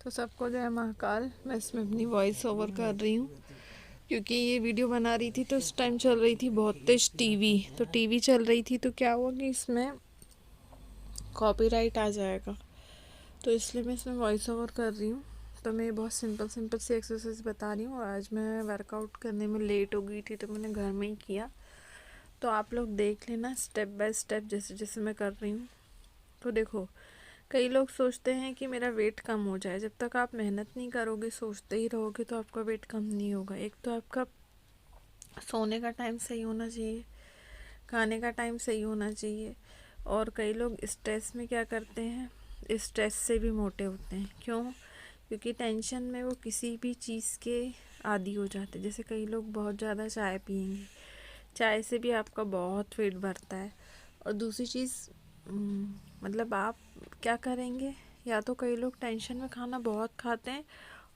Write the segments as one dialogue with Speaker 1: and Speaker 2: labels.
Speaker 1: तो सबको जय महाकाल। मैं इसमें अपनी वॉइस ओवर कर रही हूँ क्योंकि ये वीडियो बना रही थी तो उस टाइम चल रही थी बहुत तेज टीवी। तो टीवी चल रही थी तो क्या हुआ कि इसमें कॉपीराइट आ जाएगा, तो इसलिए मैं इसमें वॉइस ओवर कर रही हूँ। तो मैं बहुत सिंपल सिंपल सी एक्सरसाइज बता रही हूँ। और आज मैं वर्कआउट करने में लेट हो गई थी तो मैंने घर में ही किया। तो आप लोग देख लेना स्टेप बाय स्टेप जैसे जैसे मैं कर रही हूँ। तो देखो, कई लोग सोचते हैं कि मेरा वेट कम हो जाए। जब तक आप मेहनत नहीं करोगे, सोचते ही रहोगे, तो आपका वेट कम नहीं होगा। एक तो आपका सोने का टाइम सही होना चाहिए, खाने का टाइम सही होना चाहिए। और कई लोग स्ट्रेस में क्या करते हैं, स्ट्रेस से भी मोटे होते हैं। क्यों? क्योंकि टेंशन में वो किसी भी चीज़ के आदी हो जाते हैं। जैसे कई लोग बहुत ज़्यादा चाय पियेंगे, चाय से भी आपका बहुत वेट बढ़ता है। और दूसरी चीज़ मतलब आप क्या करेंगे, या तो कई लोग टेंशन में खाना बहुत खाते हैं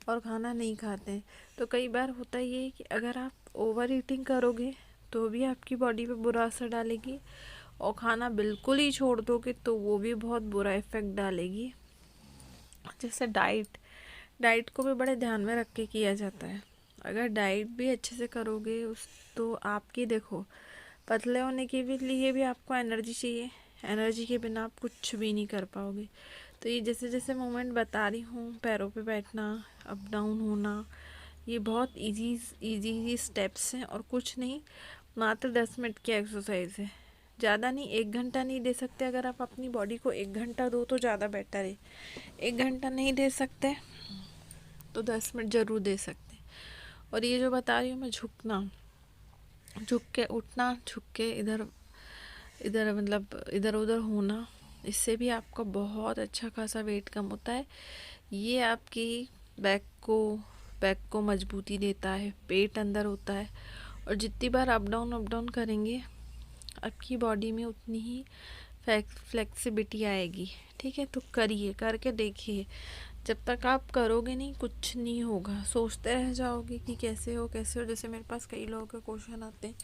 Speaker 1: और खाना नहीं खाते हैं। तो कई बार होता ये है कि अगर आप ओवर ईटिंग करोगे तो भी आपकी बॉडी पे बुरा असर डालेगी, और खाना बिल्कुल ही छोड़ दोगे तो वो भी बहुत बुरा इफ़ेक्ट डालेगी। जैसे डाइट डाइट को भी बड़े ध्यान में रख के किया जाता है। अगर डाइट भी अच्छे से करोगे उस तो आपकी देखो, पतले होने के भी लिए भी आपको एनर्जी चाहिए। एनर्जी के बिना आप कुछ भी नहीं कर पाओगे। तो ये जैसे जैसे मूवमेंट बता रही हूँ, पैरों पे बैठना, अप डाउन होना, ये बहुत इजी इजी स्टेप्स हैं और कुछ नहीं, मात्र 10 मिनट की एक्सरसाइज है। ज़्यादा नहीं, 1 घंटा नहीं दे सकते। अगर आप अपनी बॉडी को 1 घंटा दो तो ज़्यादा बेटर है। 1 घंटा नहीं दे सकते तो 10 मिनट ज़रूर दे सकते हैं। और ये जो बता रही हूँ मैं, झुकना, झुक के उठना, झुक के इधर इधर मतलब इधर उधर होना, इससे भी आपका बहुत अच्छा खासा वेट कम होता है। ये आपकी बैक को मजबूती देता है, पेट अंदर होता है। और जितनी बार अप डाउन करेंगे आपकी बॉडी में उतनी ही फ्लेक्सिबिलिटी आएगी। ठीक है, तो करिए, करके देखिए। जब तक आप करोगे नहीं कुछ नहीं होगा। सोचते रह जाओगे कि कैसे हो कैसे हो। जैसे मेरे पास कई लोगों के क्वेश्चन आते हैं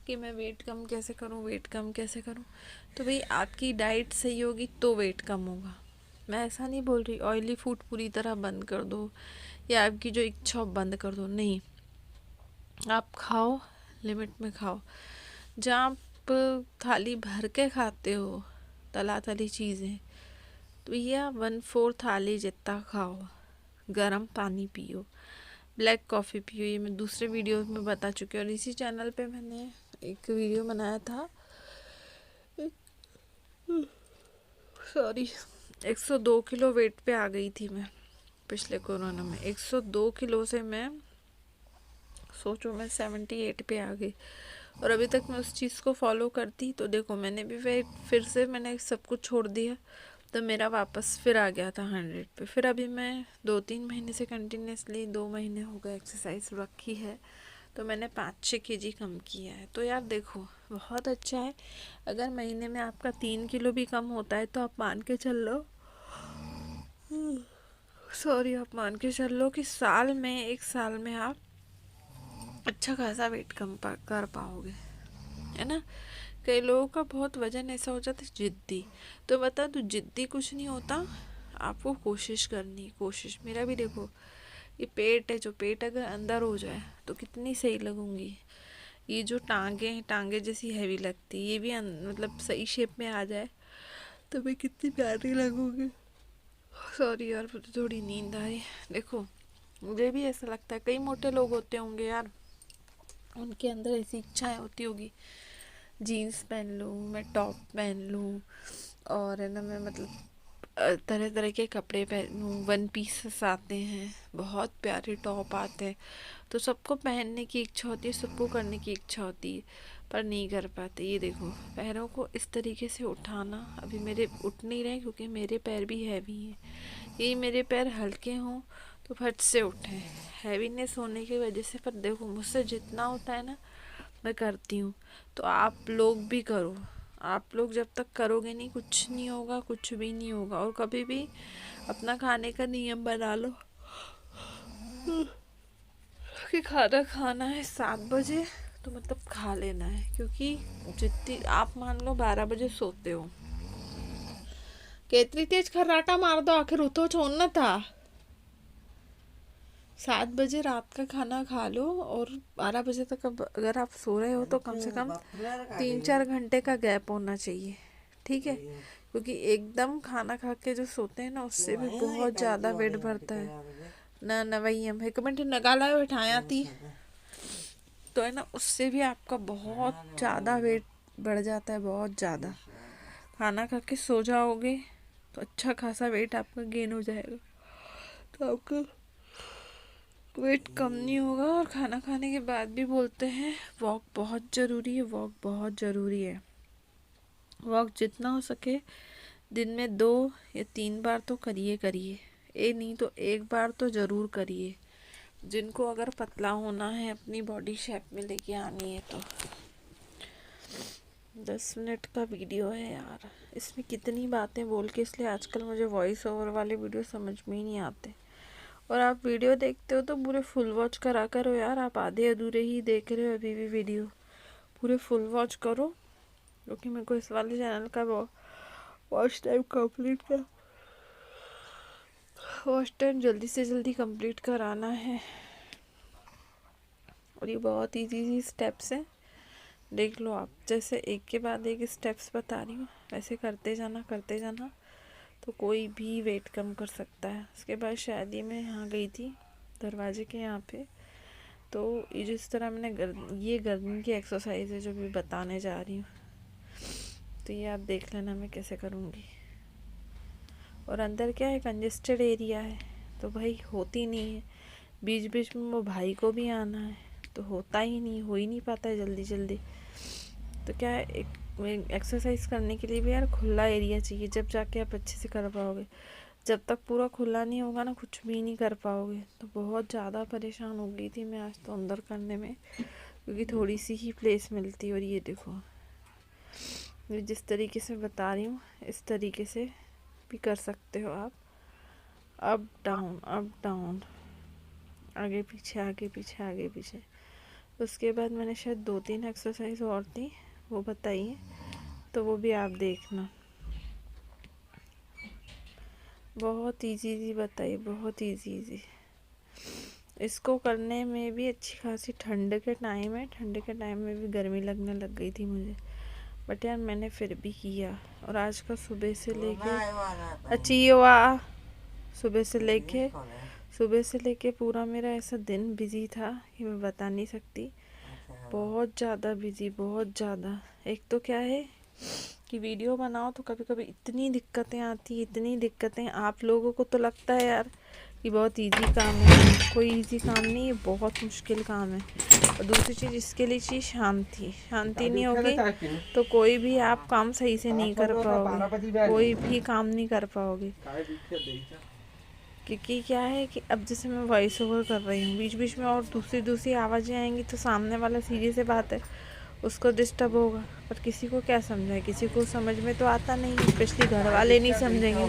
Speaker 1: कि मैं वेट कम कैसे करूं, वेट कम कैसे करूं। तो भाई, आपकी डाइट सही होगी तो वेट कम होगा। मैं ऐसा नहीं बोल रही ऑयली फूड पूरी तरह बंद कर दो या आपकी जो इच्छा बंद कर दो, नहीं। आप खाओ, लिमिट में खाओ। जहाँ आप थाली भर के खाते हो तला तली चीज़ें, तो ये 1/4 थाली जितना खाओ। गर्म पानी पियो, ब्लैक कॉफ़ी पियो। ये मैं दूसरे वीडियो में बता चुकी हूँ। और इसी चैनल पे मैंने एक वीडियो बनाया था, सॉरी, 102 किलो वेट पे आ गई थी मैं पिछले कोरोना में। 102 किलो से मैं, सोचो, मैं 78 पे आ गई। और अभी तक मैं उस चीज़ को फॉलो करती। तो देखो, मैंने भी वेट फिर से मैंने सब कुछ छोड़ दिया तो मेरा वापस फिर आ गया था 100 पे। फिर अभी मैं 2-3 महीने से कंटिन्यूसली, 2 महीने हो गए एक्सरसाइज रखी है, तो मैंने 5-6 kg कम किया है। तो यार देखो, बहुत अच्छा है। अगर महीने में आपका 3 किलो भी कम होता है तो आप मान के चल लो, सॉरी, आप मान के चल लो कि साल में, 1 साल में आप अच्छा खासा वेट कम कर पाओगे, है ना। कई लोगों का बहुत वजन ऐसा हो जाता है जिद्दी। तो बता दो, जिद्दी कुछ नहीं होता, आपको कोशिश करनी, कोशिश। मेरा भी देखो, ये पेट है, जो पेट अगर अंदर हो जाए तो कितनी सही लगूंगी। ये जो टांगे हैं, टांगे जैसी हैवी लगती, ये भी मतलब सही शेप में आ जाए तो मैं कितनी प्यारी लगूंगी। सॉरी यार, मुझे थोड़ी नींद आई। देखो, मुझे भी ऐसा लगता है, कई मोटे लोग होते होंगे यार, उनके अंदर ऐसी इच्छाएं होती होगी, जीन्स पहन लूँ, मैं टॉप पहन लूँ, और है ना, मैं मतलब तरह तरह के कपड़े पहनूँ। 1 पीसेस आते हैं, बहुत प्यारे टॉप आते हैं। तो सबको पहनने की इच्छा होती है, सबको करने की इच्छा होती है, पर नहीं कर पाते। ये देखो, पैरों को इस तरीके से उठाना, अभी मेरे उठ नहीं रहे क्योंकि मेरे पैर भी हैवी हैं। यही मेरे पैर हल्के हों तो फट से उठे, हैवीनेस होने की वजह से। पर देखो, मुझसे जितना होता है ना, मैं करती हूँ। तो आप लोग भी करो। आप लोग जब तक करोगे नहीं, कुछ नहीं होगा, कुछ भी नहीं होगा। और कभी भी अपना खाने का नियम बना लो कि खाना खाना है 7 बजे, तो मतलब खा लेना है। क्योंकि जितनी आप मान लो 12 बजे सोते हो, केतरी तेज खर्राटा मार दो, आखिर उठो छोड़ना था। 7 बजे रात का खाना खा लो और 12 बजे तक अगर आप सो रहे हो तो कम से कम 3-4 घंटे का गैप होना चाहिए, ठीक है? क्योंकि एकदम खाना खा के जो सोते हैं ना उससे भी बहुत ज़्यादा वेट बढ़ता है ना। ना वही हम 1 मिनट नगाला बैठाया थी तो है ना, उससे भी आपका बहुत ज़्यादा वेट बढ़ जाता है, बहुत ज़्यादा। खाना खा के सो जाओगे तो अच्छा खासा वेट आपका गेन हो जाएगा, तो आपका वेट कम नहीं होगा। और खाना खाने के बाद भी बोलते हैं वॉक बहुत ज़रूरी है, वॉक बहुत ज़रूरी है। वॉक जितना हो सके दिन में 2 या 3 बार तो करिए करिए, नहीं तो 1 बार तो ज़रूर करिए, जिनको अगर पतला होना है, अपनी बॉडी शेप में लेके आनी है तो। 10 मिनट का वीडियो है यार, इसमें कितनी बातें बोल के, इसलिए आजकल मुझे वॉइस ओवर वाले वीडियो समझ में ही नहीं आते। और आप वीडियो देखते हो तो पूरे फुल वॉच करा करो यार, आप आधे अधूरे ही देख रहे हो अभी भी वीडियो, पूरे फुल वॉच करो, क्योंकि मेरे को इस वाले चैनल का वॉच टाइम कंप्लीट कर वॉच टाइम जल्दी से जल्दी कंप्लीट कराना है। और ये बहुत इजी स्टेप्स हैं, देख लो आप, जैसे एक के बाद एक स्टेप्स बता रही हूँ वैसे करते जाना तो कोई भी वेट कम कर सकता है। उसके बाद शादी में यहाँ गई थी दरवाजे के यहाँ पे, तो ये जिस तरह मैंने ये गर्दन की एक्सरसाइज है जो भी बताने जा रही हूँ, तो ये आप देख लेना मैं कैसे करूँगी। और अंदर क्या है, कंजेस्टेड एरिया है तो भाई होती नहीं है, बीच बीच में वो भाई को भी आना है तो होता ही नहीं, हो ही नहीं पाता है जल्दी जल्दी। तो क्या है, एक एक्सरसाइज करने के लिए भी यार खुला एरिया चाहिए, जब जाके आप अच्छे से कर पाओगे। जब तक पूरा खुला नहीं होगा ना, कुछ भी नहीं कर पाओगे। तो बहुत ज़्यादा परेशान हो गई थी मैं आज तो अंदर करने में, क्योंकि थोड़ी सी ही प्लेस मिलती। और ये देखो, ये जिस तरीके से बता रही हूँ इस तरीके से भी कर सकते हो आप, अप डाउन, आगे पीछे आगे पीछे आगे पीछे। उसके बाद मैंने शायद 2-3 एक्सरसाइज और थी वो बताई है, तो वो भी आप देखना। बहुत इजी बताइए, बहुत इजी। इसको करने में भी अच्छी खासी ठंड के टाइम है, ठंड के टाइम में भी गर्मी लगने लग गई थी मुझे, बट यार मैंने फिर भी किया। और आज का सुबह से लेके पूरा मेरा ऐसा दिन बिजी था कि मैं बता नहीं सकती, बहुत ज़्यादा बिजी, बहुत ज़्यादा। एक तो क्या है कि वीडियो बनाओ तो कभी कभी इतनी दिक्कतें आती, इतनी दिक्कतें, आप लोगों को तो लगता है यार कि बहुत इजी काम है, कोई इजी काम नहीं है, बहुत मुश्किल काम है। और दूसरी चीज़, इसके लिए चाहिए शांति नहीं होगी तो कोई भी आप काम सही से नहीं कर पाओगे, कोई भी काम नहीं कर पाओगे। क्योंकि क्या है कि अब जैसे मैं वॉइस ओवर कर रही हूँ, बीच बीच में और दूसरी आवाज़ें आएंगी तो सामने वाला सीधी सी बात है उसको डिस्टर्ब होगा, पर किसी को क्या समझाए, किसी को समझ में तो आता नहीं, स्पेशली घर वाले नहीं समझेंगे,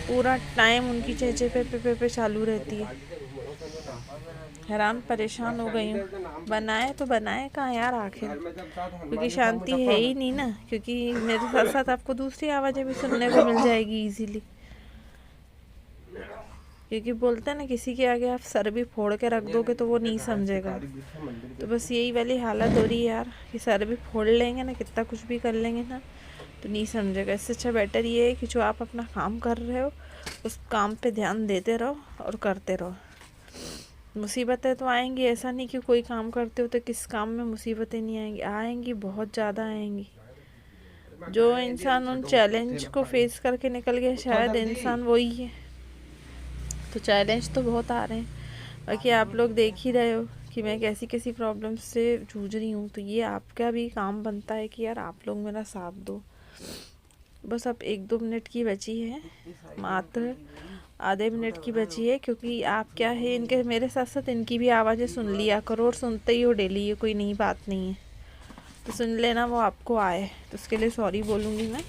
Speaker 1: पूरा टाइम उनकी चेचे पे चालू रहती है। हैरान परेशान हो गई हूँ, बनाए तो बनाए कहाँ यार आखिर, क्योंकि शांति है ही नहीं ना, क्योंकि मेरे साथ साथ आपको दूसरी आवाज़ें भी सुनने को मिल जाएगी इजीली। क्योंकि बोलते हैं ना, किसी के आगे आप सर भी फोड़ के रख दोगे तो वो नहीं समझेगा, तो बस यही वाली हालत हो रही है यार कि सर भी फोड़ लेंगे ना, कितना कुछ भी कर लेंगे ना तो नहीं समझेगा। इससे अच्छा बेटर ये है कि जो आप अपना काम कर रहे हो उस काम पे ध्यान देते रहो और करते रहो। मुसीबतें तो आएंगी, ऐसा नहीं कि कोई काम करते हो तो किस काम में मुसीबतें नहीं आएंगी, आएंगी, बहुत ज़्यादा आएंगी। जो इंसान उन चैलेंज को फेस करके निकल गया शायद इंसान वही है। तो चैलेंज तो बहुत आ रहे हैं, बाकी आप लोग देख ही रहे हो कि मैं कैसी कैसी प्रॉब्लम से जूझ रही हूँ, तो ये आपका भी काम बनता है कि यार आप लोग मेरा साथ दो। बस अब 1-2 मिनट की बची है, मात्र आधे मिनट की बची है, क्योंकि आप क्या है, इनके मेरे साथ साथ इनकी भी आवाज़ें सुन लिया करो, और सुनते ही हो डेली, ये कोई नई बात नहीं है, तो सुन लेना वो आपको आए, तो उसके लिए सॉरी बोलूँगी मैं,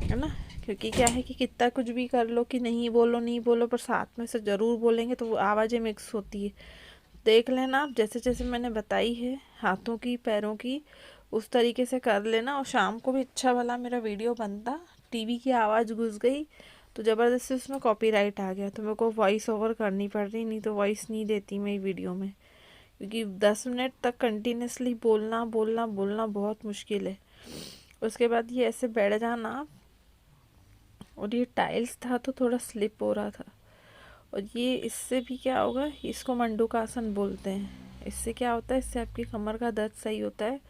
Speaker 1: है ना। क्योंकि क्या है कि कितना कुछ भी कर लो कि नहीं बोलो, पर साथ में से ज़रूर बोलेंगे तो वो आवाज़ें मिक्स होती है। देख लेना आप, जैसे जैसे मैंने बताई है हाथों की पैरों की, उस तरीके से कर लेना। और शाम को भी अच्छा भला मेरा वीडियो बनता, टीवी की आवाज़ घुस गई, तो ज़बरदस्ती उसमें कॉपीराइट आ गया, तो मेरे को वॉइस ओवर करनी पड़ रही, नहीं तो वॉइस नहीं देती मैं वीडियो में, क्योंकि 10 मिनट तक कंटिन्यूसली बोलना बोलना बोलना बहुत मुश्किल है। उसके बाद ये ऐसे बैठ जाना, और ये टाइल्स था तो थोड़ा स्लिप हो रहा था। और ये इससे भी क्या होगा, इसको मंडूकासन बोलते हैं। इससे क्या होता है, इससे आपकी कमर का दर्द सही होता है,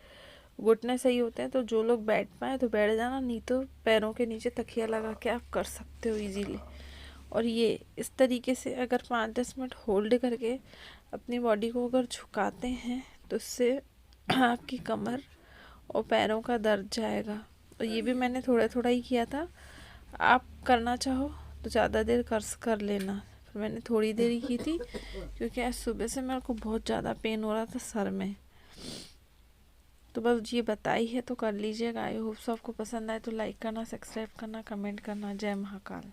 Speaker 1: घुटने सही होते हैं। तो जो लोग बैठ पाए तो बैठ जाना, नहीं तो पैरों के नीचे तकिया लगा के आप कर सकते हो इजीली। और ये इस तरीके से अगर 5-10 मिनट होल्ड करके अपनी बॉडी को अगर झुकाते हैं तो उससे आपकी कमर और पैरों का दर्द जाएगा। और ये भी मैंने थोड़ा थोड़ा ही किया था, आप करना चाहो तो ज़्यादा देर कर लेना। फिर मैंने थोड़ी देर ही की थी, क्योंकि आज सुबह से मेरे को बहुत ज़्यादा पेन हो रहा था सर में। तो बस ये बताई है तो कर लीजिएगा। आई होप सो आपको पसंद आए तो लाइक करना, सब्सक्राइब करना, कमेंट करना। जय महाकाल।